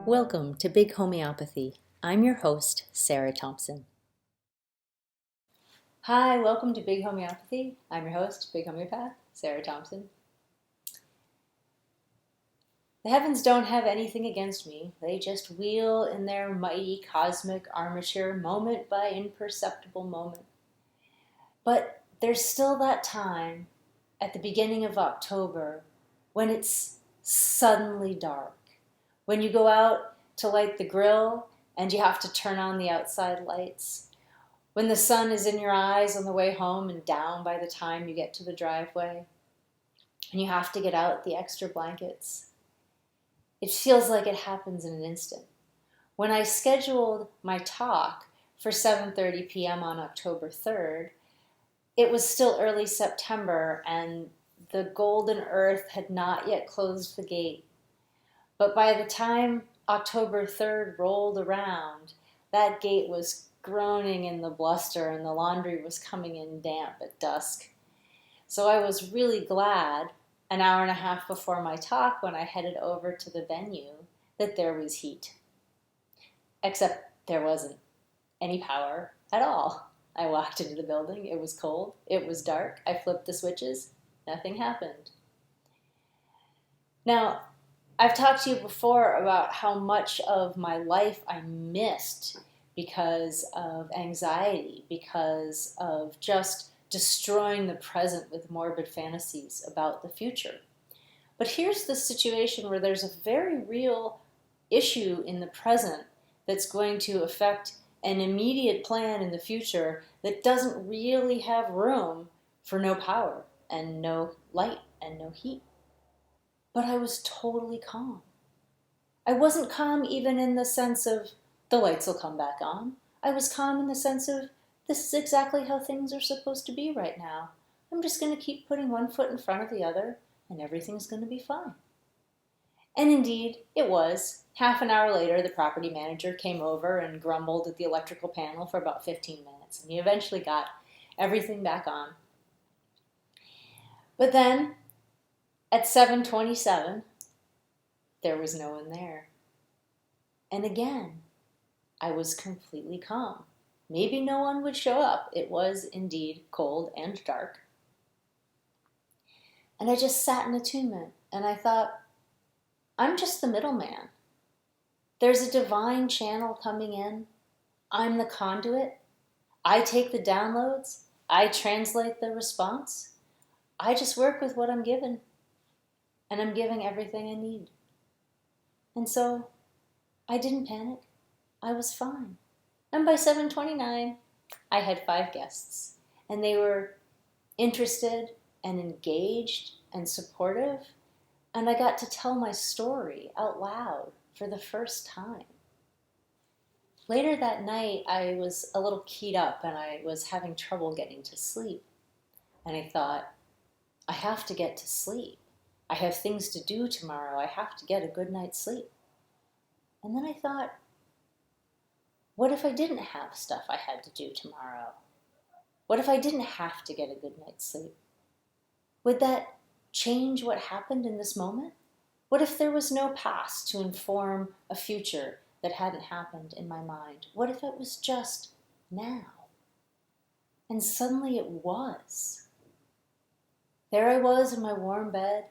Welcome to Big Homeopathy. I'm your host, Sarah Thompson. Hi, welcome to Big Homeopathy. I'm your host, Big Homeopath, Sarah Thompson. The heavens don't have anything against me. They just wheel in their mighty cosmic armature moment by imperceptible moment. But there's still that time at the beginning of October when it's suddenly dark. When you go out to light the grill and you have to turn on the outside lights. When the sun is in your eyes on the way home and down by the time you get to the driveway. And you have to get out the extra blankets. It feels like it happens in an instant. When I scheduled my talk for 7:30 p.m. on October 3rd, it was still early September and the golden earth had not yet closed the gate. But by the time October 3rd rolled around, that gate was groaning in the bluster and the laundry was coming in damp at dusk. So I was really glad, an hour and a half before my talk when I headed over to the venue, that there was heat. Except there wasn't any power at all. I walked into the building, it was cold, it was dark, I flipped the switches, nothing happened. Now, I've talked to you before about how much of my life I missed because of anxiety, because of just destroying the present with morbid fantasies about the future. But here's the situation where there's a very real issue in the present that's going to affect an immediate plan in the future that doesn't really have room for no power and no light and no heat. But I was totally calm. I wasn't calm even in the sense of the lights will come back on. I was calm in the sense of this is exactly how things are supposed to be right now. I'm just going to keep putting one foot in front of the other and everything's going to be fine. And indeed, it was. Half an hour later, the property manager came over and grumbled at the electrical panel for about 15 minutes. And he eventually got everything back on. But then, at 7:27, there was no one there. And again, I was completely calm. Maybe no one would show up. It was indeed cold and dark. And I just sat in attunement and I thought, I'm just the middleman. There's a divine channel coming in. I'm the conduit. I take the downloads. I translate the response. I just work with what I'm given. And I'm giving everything I need. And so I didn't panic. I was fine. And by 7:29, I had 5 guests. And they were interested and engaged and supportive. And I got to tell my story out loud for the first time. Later that night, I was a little keyed up and I was having trouble getting to sleep. And I thought, I have to get to sleep. I have things to do tomorrow. I have to get a good night's sleep. And then I thought, what if I didn't have stuff I had to do tomorrow? What if I didn't have to get a good night's sleep? Would that change what happened in this moment? What if there was no past to inform a future that hadn't happened in my mind? What if it was just now? And suddenly it was. There I was in my warm bed,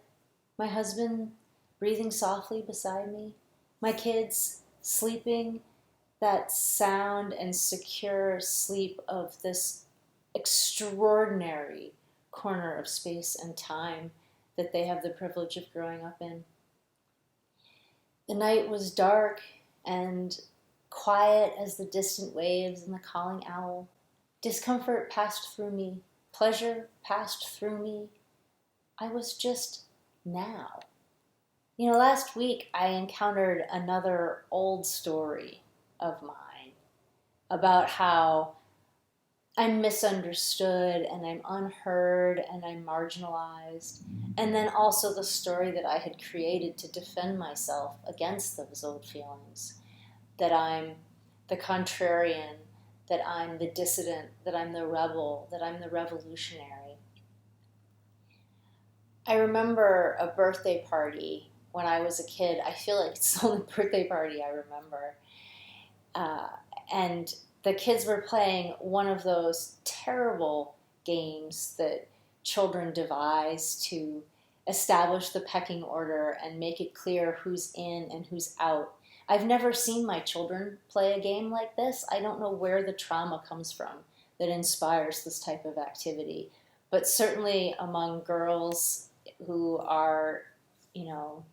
my husband breathing softly beside me, my kids sleeping that sound and secure sleep of this extraordinary corner of space and time that they have the privilege of growing up in. The night was dark and quiet as the distant waves and the calling owl. Discomfort passed through me. Pleasure passed through me. I was just now. Last week I encountered another old story of mine about how I'm misunderstood and I'm unheard and I'm marginalized. And then also the story that I had created to defend myself against those old feelings. That I'm the contrarian, that I'm the dissident, that I'm the rebel, that I'm the revolutionary. I remember a birthday party when I was a kid. I feel like it's the only birthday party I remember. And the kids were playing one of those terrible games that children devise to establish the pecking order and make it clear who's in and who's out. I've never seen my children play a game like this. I don't know where the trauma comes from that inspires this type of activity. But certainly among girls who are,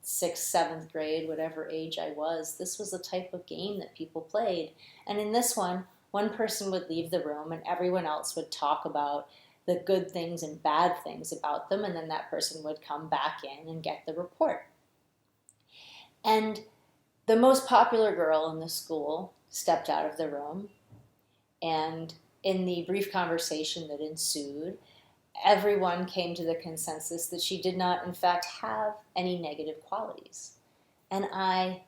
sixth, seventh grade, whatever age I was, this was the type of game that people played. And in this one person would leave the room and everyone else would talk about the good things and bad things about them, and then that person would come back in and get the report. And the most popular girl in the school stepped out of the room, and in the brief conversation that ensued, everyone came to the consensus that she did not, in fact, have any negative qualities. And I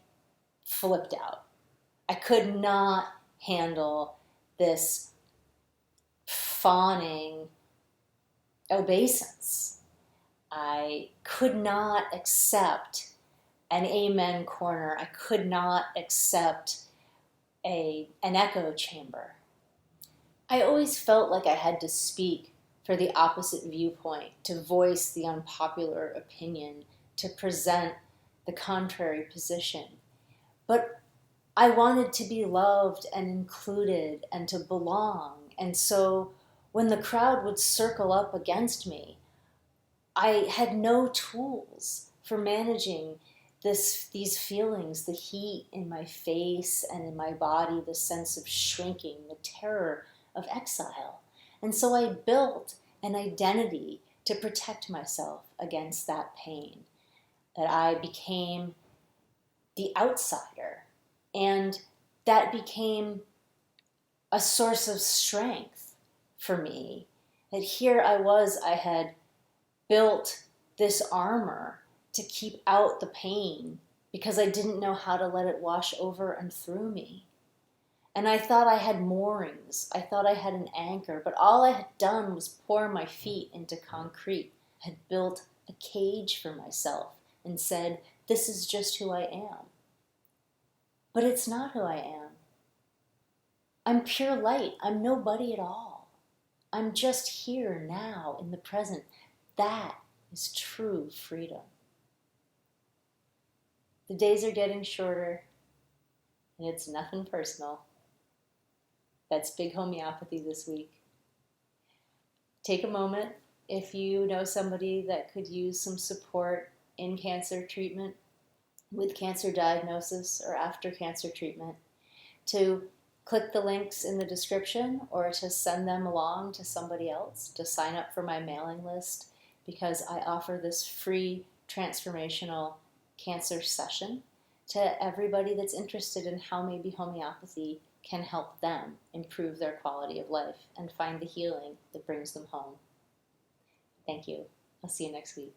flipped out. I could not handle this fawning obeisance. I could not accept an amen corner. I could not accept an echo chamber. I always felt like I had to speak for the opposite viewpoint, to voice the unpopular opinion, to present the contrary position. But I wanted to be loved and included and to belong. And so when the crowd would circle up against me, I had no tools for managing these feelings, the heat in my face and in my body, the sense of shrinking, the terror of exile. And so I built an identity to protect myself against that pain, that I became the outsider. And that became a source of strength for me. That here I had built this armor to keep out the pain because I didn't know how to let it wash over and through me. And I thought I had moorings. I thought I had an anchor, but all I had done was pour my feet into concrete. I had built a cage for myself and said, this is just who I am. But it's not who I am. I'm pure light. I'm nobody at all. I'm just here now in the present. That is true freedom. The days are getting shorter, and it's nothing personal. That's Big Homeopathy this week. Take a moment if you know somebody that could use some support in cancer treatment, with cancer diagnosis, or after cancer treatment, to click the links in the description or to send them along to somebody else, to sign up for my mailing list, because I offer this free transformational cancer session to everybody that's interested in how maybe homeopathy can help them improve their quality of life and find the healing that brings them home. Thank you. I'll see you next week.